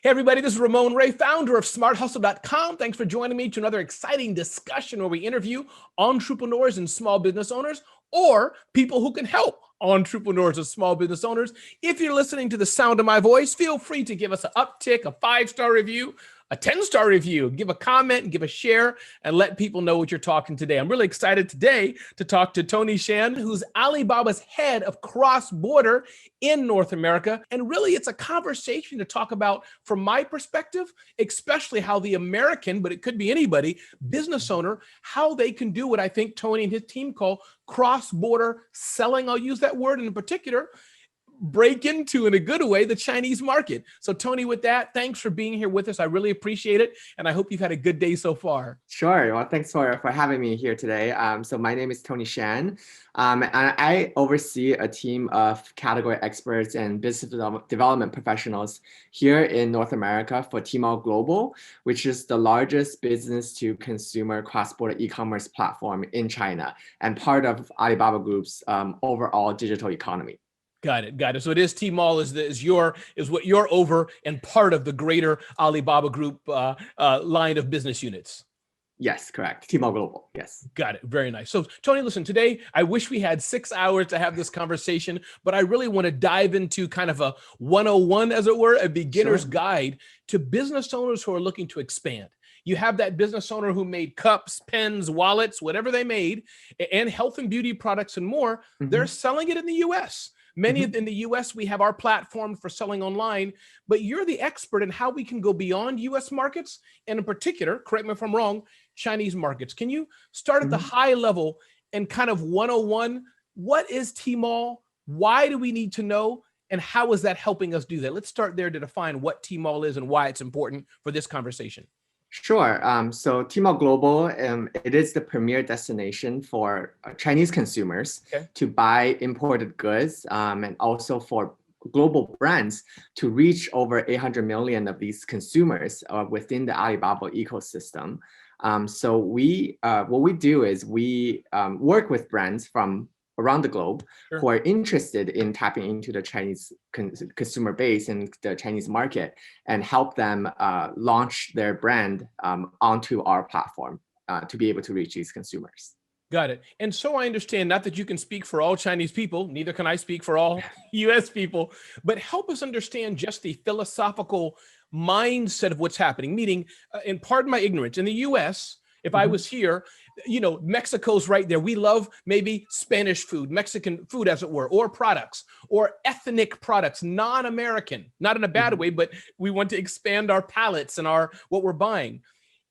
Hey, everybody, this is Ramon Ray, founder of smarthustle.com. Thanks for joining me to another exciting discussion where we interview entrepreneurs and small business owners or people who can help entrepreneurs and small business owners. If you're listening to the sound of my voice, feel free to give us an uptick, a 5-star review, a 10-star review, give a comment, and give a share, and let people know what you're talking today. I'm really excited today to talk to Tony Shan, who's Alibaba's head of cross-border in North America. And really, it's a conversation to talk about, from my perspective, especially how the American, but it could be anybody, business owner, how they can do what I think Tony and his team call cross-border selling. I'll use that word in particular. Break into, in a good way, the Chinese market. So Tony, with that, thanks for being here with us. I really appreciate it. And I hope you've had a good day so far. Sure. Well, thanks for having me here today. So my name is Tony Shan, and I oversee a team of category experts and business development professionals here in North America for Tmall Global, which is the largest business-to-consumer cross-border e-commerce platform in China and part of Alibaba Group's overall digital economy. Got it. So it is Tmall is what you're over and part of the greater Alibaba Group line of business units. Yes, correct. Tmall Global. Yes. Got it. Very nice. So Tony, listen, today, I wish we had 6 hours to have this conversation, but I really want to dive into kind of a 101, as it were, a beginner's guide to business owners who are looking to expand. You have that business owner who made cups, pens, wallets, whatever they made, and health and beauty products and more. Mm-hmm. They're selling it in the US. Many in the US, we have our platform for selling online, but you're the expert in how we can go beyond US markets, and in particular, correct me if I'm wrong, Chinese markets. Can you start at the high level and kind of 101, what is Tmall? Why do we need to know? And how is that helping us do that? Let's start there to define what Tmall is and why it's important for this conversation. Sure. So Tmall Global, it is the premier destination for Chinese consumers to buy imported goods, and also for global brands to reach over 800 million of these consumers within the Alibaba ecosystem. So what we do is we work with brands from around the globe who are interested in tapping into the Chinese consumer base and the Chinese market, and help them launch their brand onto our platform to be able to reach these consumers. Got it. And so I understand, not that you can speak for all Chinese people, neither can I speak for all US people, but help us understand just the philosophical mindset of what's happening. Meaning, and pardon my ignorance, in the US, if I was here, Mexico's right there. We love maybe Spanish food, Mexican food, as it were, or products, or ethnic products, non-American, not in a bad way, but we want to expand our palettes and what we're buying.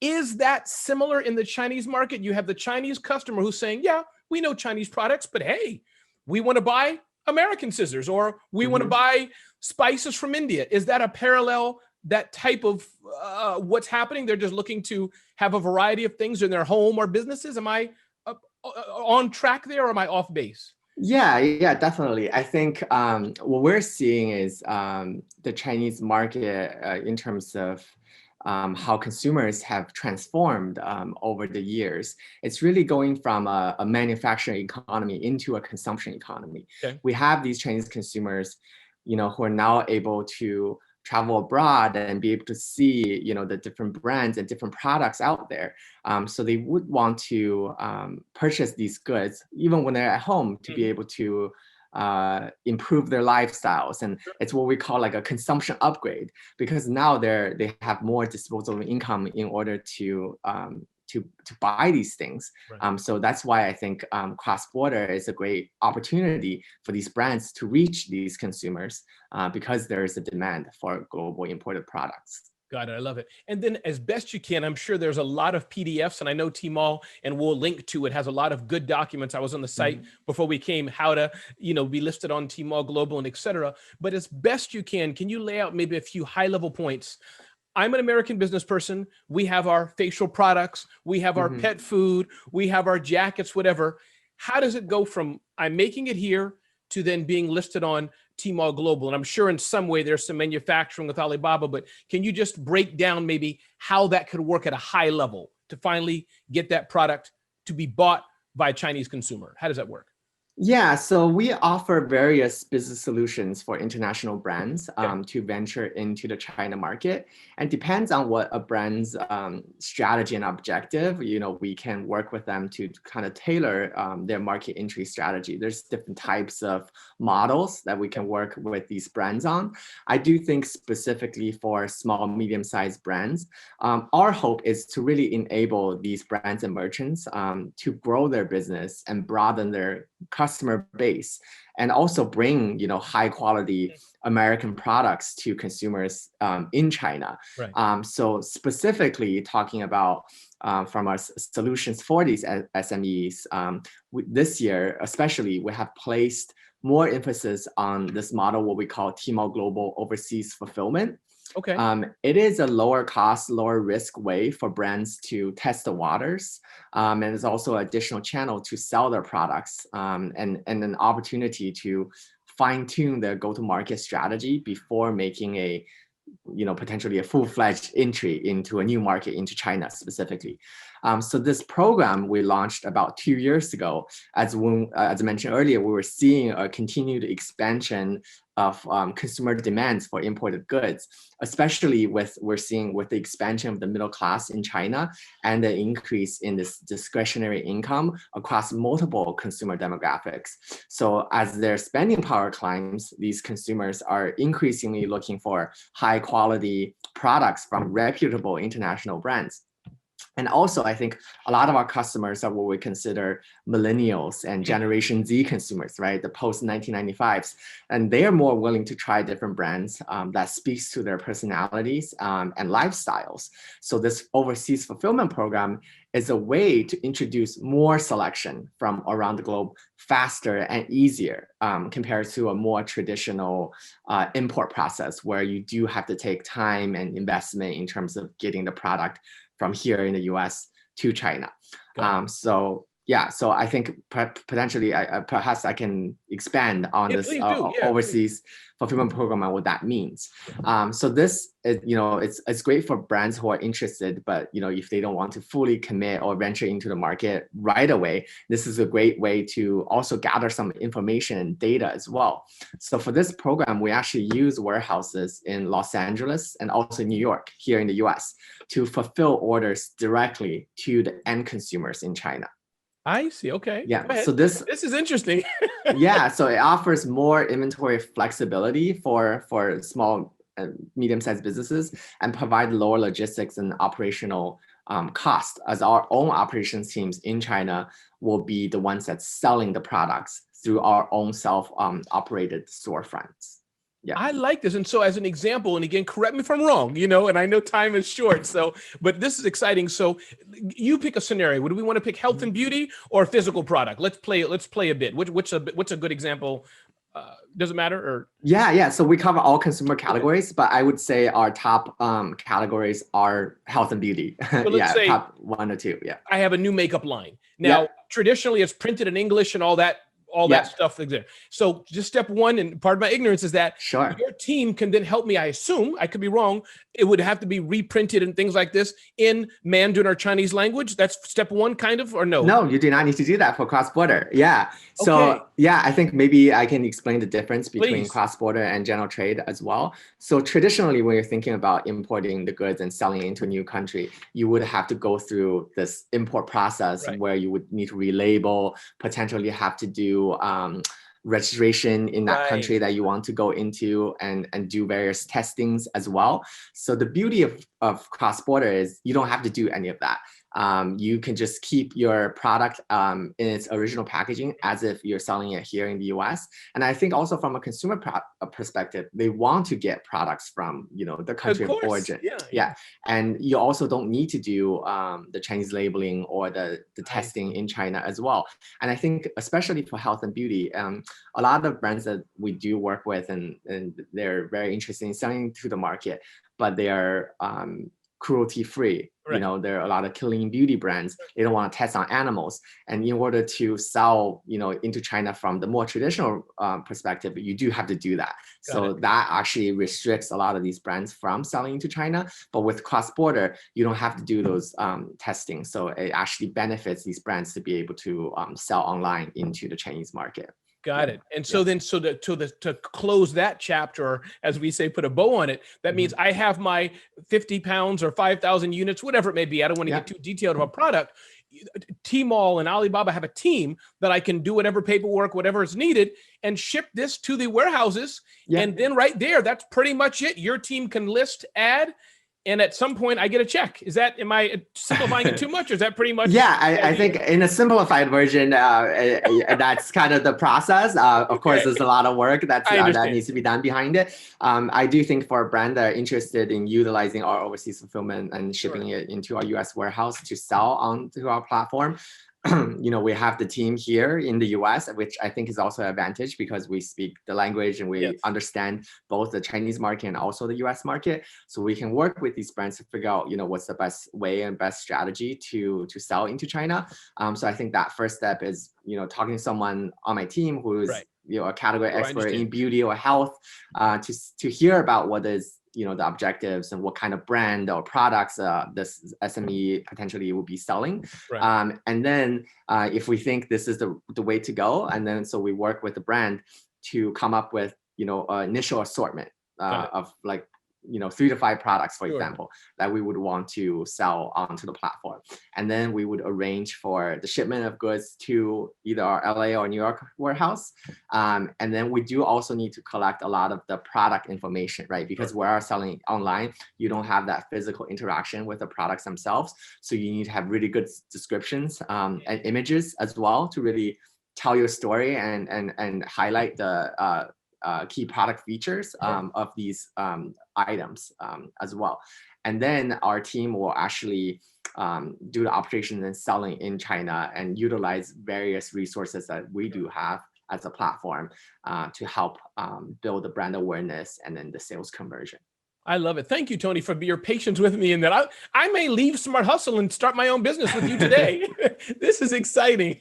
Is that similar in the Chinese market? You have the Chinese customer who's saying, yeah, we know Chinese products, but hey, we want to buy American scissors, or we want to buy spices from India. Is that a parallel, that type of what's happening? They're just looking to have a variety of things in their home or businesses. Am I on track there, or am I off base? Yeah, definitely. I think what we're seeing is the Chinese market in terms of how consumers have transformed over the years. It's really going from a manufacturing economy into a consumption economy. We have these Chinese consumers, who are now able to travel abroad and be able to see, the different brands and different products out there. So they would want to purchase these goods, even when they're at home, to be able to improve their lifestyles. And it's what we call like a consumption upgrade, because now they have more disposable income in order to buy these things. So that's why I think cross-border is a great opportunity for these brands to reach these consumers, because there is a demand for global imported products. Got it. I love it. And then, as best you can, I'm sure there's a lot of PDFs, and I know Tmall, and we'll link to it, has a lot of good documents. I was on the site before we came, how to, be listed on Tmall Global and et cetera. But as best you can you lay out maybe a few high-level points? I'm an American business person. We have our facial products. We have our pet food. We have our jackets, whatever. How does it go from I'm making it here to then being listed on Tmall Global? And I'm sure in some way there's some manufacturing with Alibaba, but can you just break down maybe how that could work at a high level to finally get that product to be bought by a Chinese consumer? How does that work? Yeah, so we offer various business solutions for international brands to venture into the China market. And depends on what a brand's strategy and objective, we can work with them to kind of tailor their market entry strategy. There's different types of models that we can work with these brands on. I do think specifically for small, medium-sized brands, our hope is to really enable these brands and merchants to grow their business and broaden their customer base, and also bring high quality American products to consumers in China. Right. So specifically talking about from our solutions for these SMEs, this year especially, we have placed more emphasis on this model, what we call Tmall Global Overseas Fulfillment. Okay. It is a lower cost, lower risk way for brands to test the waters. And it's also an additional channel to sell their products and an opportunity to fine tune their go-to-market strategy before making a potentially a full-fledged entry into a new market, into China specifically. So this program we launched about 2 years ago. As I mentioned earlier, we were seeing a continued expansion of consumer demands for imported goods, especially we're seeing with the expansion of the middle class in China and the increase in this discretionary income across multiple consumer demographics. So as their spending power climbs, these consumers are increasingly looking for high quality products from reputable international brands. And also, I think a lot of our customers are what we consider millennials and Generation Z consumers, right? The post 1995s. And they are more willing to try different brands that speaks to their personalities and lifestyles. So this overseas fulfillment program is a way to introduce more selection from around the globe faster and easier compared to a more traditional import process where you do have to take time and investment in terms of getting the product from here in the US to China. So yeah, so I think potentially perhaps I can expand on this overseas fulfillment program and what that means. So this is, it's great for brands who are interested, but if they don't want to fully commit or venture into the market right away, this is a great way to also gather some information and data as well. So for this program, we actually use warehouses in Los Angeles and also New York here in the US to fulfill orders directly to the end consumers in China. I see. Okay. Yeah. So this is interesting. Yeah. So it offers more inventory flexibility for small and medium-sized businesses and provide lower logistics and operational cost, as our own operations teams in China will be the ones that's selling the products through our own self-operated storefronts. Yeah. I like this. And so as an example, and again, correct me if I'm wrong, and I know time is short, but this is exciting. So you pick a scenario. Would we want to pick health and beauty or physical product? Let's play a bit. What's a good example? Does it matter? Or yeah. So we cover all consumer categories, but I would say our top categories are health and beauty. So let's say top 1 or 2. Yeah. I have a new makeup line. Now, traditionally it's printed in English and all that stuff there. So just step one, and pardon my ignorance, is that your team can then help me. I assume, I could be wrong, it would have to be reprinted and things like this in Mandarin or Chinese language. That's step one, kind of, or no? No, you do not need to do that for cross-border. Yeah. So I think maybe I can explain the difference between cross-border and general trade as well. So traditionally, when you're thinking about importing the goods and selling into a new country, you would have to go through this import process where you would need to relabel, potentially have to do registration in that country that you want to go into, and do various testings as well. So the beauty of cross-border is you don't have to do any of that. You can just keep your product in its original packaging as if you're selling it here in the US. And I think also from a consumer perspective, they want to get products from the country of origin. Yeah. And you also don't need to do the Chinese labeling or the testing in China as well. And I think especially for health and beauty, a lot of brands that we do work with, and they're very interested in selling to the market, but they are cruelty-free. Right. There are a lot of clean beauty brands. They don't want to test on animals. And in order to sell, into China from the more traditional perspective, you do have to do that. So that actually restricts a lot of these brands from selling into China. But with cross-border, you don't have to do those testing. So it actually benefits these brands to be able to sell online into the Chinese market. Got it. And so then, to close that chapter, or as we say, put a bow on it, that means I have my 50 pounds or 5,000 units, whatever it may be. I don't want to get too detailed of a product. Tmall and Alibaba have a team that I can do whatever paperwork, whatever is needed, and ship this to the warehouses. And then right there, that's pretty much it. Your team can list, add, and at some point I get a check. Am I simplifying it too much, or is that pretty much? Yeah, I think in a simplified version, that's kind of the process. Of course, there's a lot of work that needs to be done behind it. I do think for a brand that are interested in utilizing our overseas fulfillment and shipping it into our US warehouse to sell onto our platform, we have the team here in the US, which I think is also an advantage because we speak the language and we understand both the Chinese market and also the US market. So we can work with these brands to figure out, what's the best way and best strategy to sell into China. So I think that first step is, talking to someone on my team who is, a category expert in beauty or health, to hear about what is the objectives and what kind of brand or products this SME potentially will be selling. And then if we think this is the way to go, and then so we work with the brand to come up with initial assortment of like 3 to 5 products, for example, that we would want to sell onto the platform. And then we would arrange for the shipment of goods to either our LA or New York warehouse. And then we do also need to collect a lot of the product information, right? Because we are selling online, you don't have that physical interaction with the products themselves. So you need to have really good descriptions and images as well to really tell your story and highlight the key product features of these items as well. And then our team will actually do the operations and selling in China and utilize various resources that we do have as a platform to help build the brand awareness and then the sales conversion. I love it. Thank you, Tony, for your patience with me in that. I may leave Smart Hustle and start my own business with you today. This is exciting.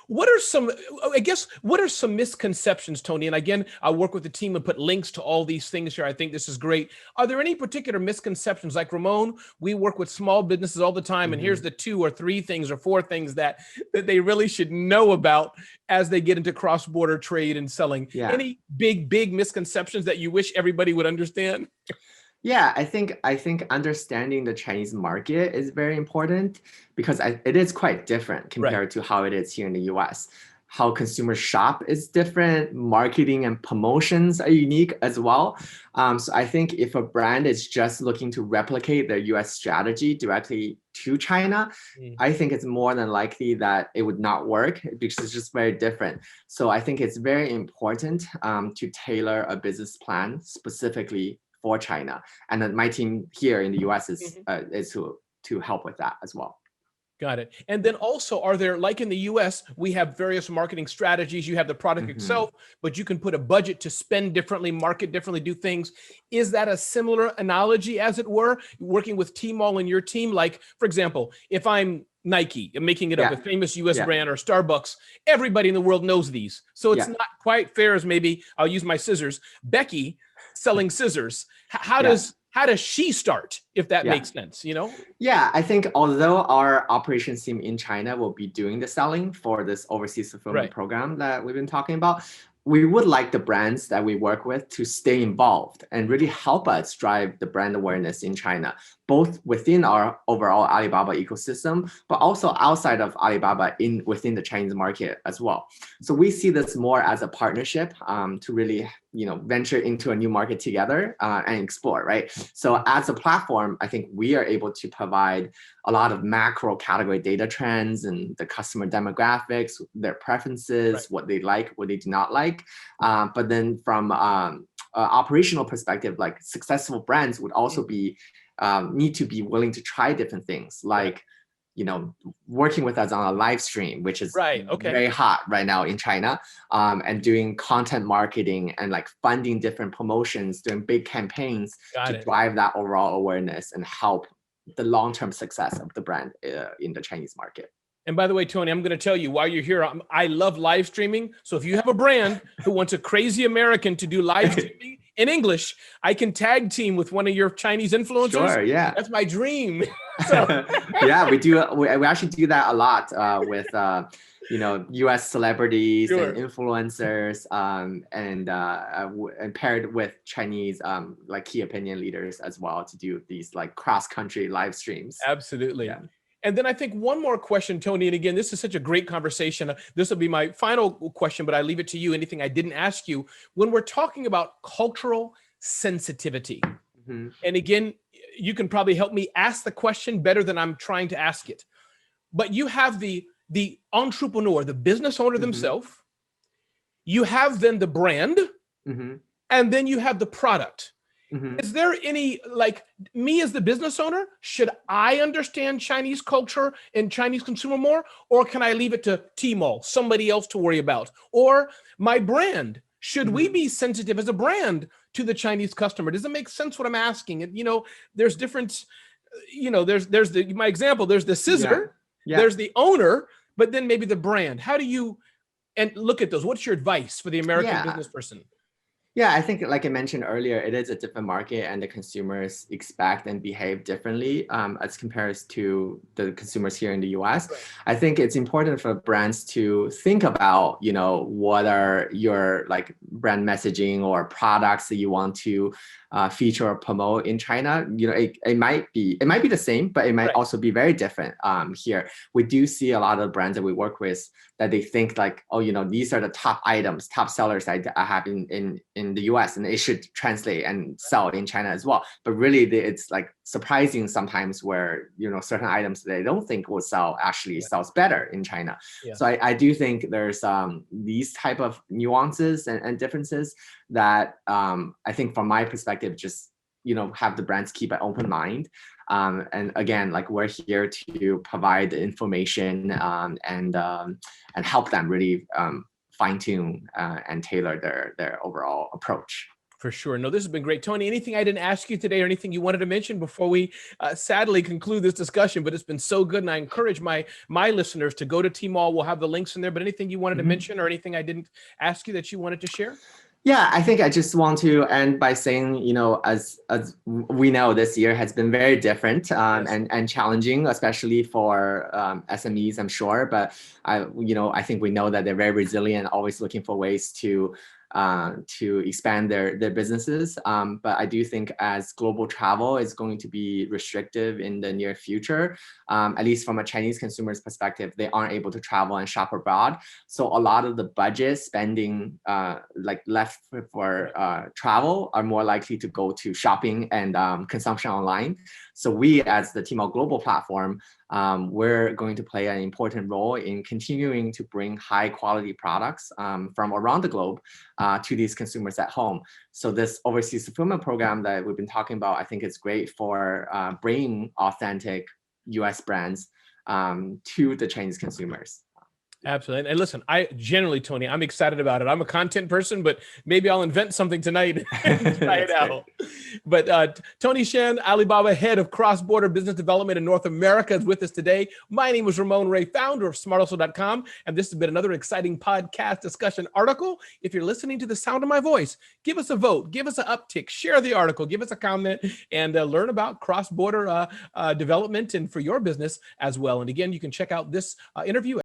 What are some misconceptions, Tony? And again, I'll work with the team and put links to all these things here. I think this is great. Are there any particular misconceptions? Like Ramon, we work with small businesses all the time, and here's the 2 or 3 things or 4 things that they really should know about as they get into cross-border trade and selling. Any big misconceptions that you wish everybody would understand? Yeah, I think understanding the Chinese market is very important because it is quite different compared to how it is here in the US. How consumers shop is different. Marketing and promotions are unique as well. So I think if a brand is just looking to replicate their US strategy directly to China, I think it's more than likely that it would not work because it's just very different. So I think it's very important to tailor a business plan specifically for China. And then my team here in the US is to help with that as well. Got it. And then also, are there, like in the US, we have various marketing strategies. You have the product itself, but you can put a budget to spend differently, market differently, do things. Is that a similar analogy, as it were, working with Tmall and your team? Like, for example, if I'm Nike, I'm making it up, a famous US brand, or Starbucks, everybody in the world knows these. So it's not quite fair as maybe, I'll use my scissors, Becky selling scissors. How does she start, if that makes sense, Yeah, I think although our operations team in China will be doing the selling for this overseas fulfillment program that we've been talking about, we would like the brands that we work with to stay involved and really help us drive the brand awareness in China, both within our overall Alibaba ecosystem, but also outside of Alibaba within the Chinese market as well. So we see this more as a partnership to really venture into a new market together and explore, right? So as a platform, I think we are able to provide a lot of macro category data trends and the customer demographics, their preferences, what they like, what they do not like. But then from operational perspective, like successful brands would also be need to be willing to try different things, like working with us on a live stream, which is Right. Okay. very hot right now in China, and doing content marketing and like funding different promotions, doing big campaigns Got to it. drive that overall awareness and help the long-term success of the brand in the Chinese market. And by the way, Tony, I'm going to tell you while you're here, I love live streaming. So if you have a brand who wants a crazy American to do live streaming in English, I can tag team with one of your Chinese influencers. Sure, yeah. That's my dream. Yeah, we do. We actually do that a lot with U.S. celebrities Sure. and influencers, and paired with Chinese like key opinion leaders as well to do these like cross-country live streams. Absolutely. Yeah. And then I think one more question, Tony, and again, this is such a great conversation. This will be my final question, but I leave it to you. Anything I didn't ask you, when we're talking about cultural sensitivity, and again, you can probably help me ask the question better than I'm trying to ask it. But you have the entrepreneur, the business owner themselves. You have then the brand, and then you have the product. Is there any, like me as the business owner, should I understand Chinese culture and Chinese consumer more? Or can I leave it to Tmall, somebody else to worry about? Or my brand, should we be sensitive as a brand to the Chinese customer? Does it make sense what I'm asking? And, there's different, there's my example, there's the scissor, there's the owner, but then maybe the brand. How do you, and look at those, what's your advice for the American business person? Yeah, I think like I mentioned earlier, it is a different market and the consumers expect and behave differently as compared to the consumers here in the US. Right. I think it's important for brands to think about, what are your like brand messaging or products that you want to feature or promote in China. It might be the same, but it might also be very different here. We do see a lot of brands that we work with that they think like, oh, these are the top items, top sellers I have in the US, and it should translate and sell in China as well. But really, it's like surprising sometimes where certain items they don't think will sell actually sells better in China. So I do think there's these type of nuances and differences that I think from my perspective, just have the brands keep an open mind. And again, like we're here to provide the information and help them really fine tune and tailor their overall approach. For sure. No, this has been great. Tony, anything I didn't ask you today or anything you wanted to mention before we sadly conclude this discussion? But it's been so good. And I encourage my listeners to go to Tmall. We'll have the links in there. But anything you wanted to mention or anything I didn't ask you that you wanted to share? Yeah, I think I just want to end by saying, as we know, this year has been very different and challenging, especially for SMEs, I'm sure. But I think we know that they're very resilient, always looking for ways to expand their businesses. But I do think as global travel is going to be restrictive in the near future, at least from a Chinese consumer's perspective, they aren't able to travel and shop abroad. So a lot of the budget spending like left for travel are more likely to go to shopping and consumption online. So we as the Tmall Global platform, we're going to play an important role in continuing to bring high quality products from around the globe to these consumers at home. So this overseas fulfillment program that we've been talking about, I think is great for bringing authentic US brands to the Chinese consumers. Absolutely. And listen, Tony, I'm excited about it. I'm a content person, but maybe I'll invent something tonight and try it out. But Tony Shen, Alibaba head of cross-border business development in North America, is with us today. My name is Ramon Ray, founder of smarthustle.com. And this has been another exciting podcast discussion article. If you're listening to the sound of my voice, give us a vote, give us an uptick, share the article, give us a comment, and learn about cross-border development and for your business as well. And again, you can check out this interview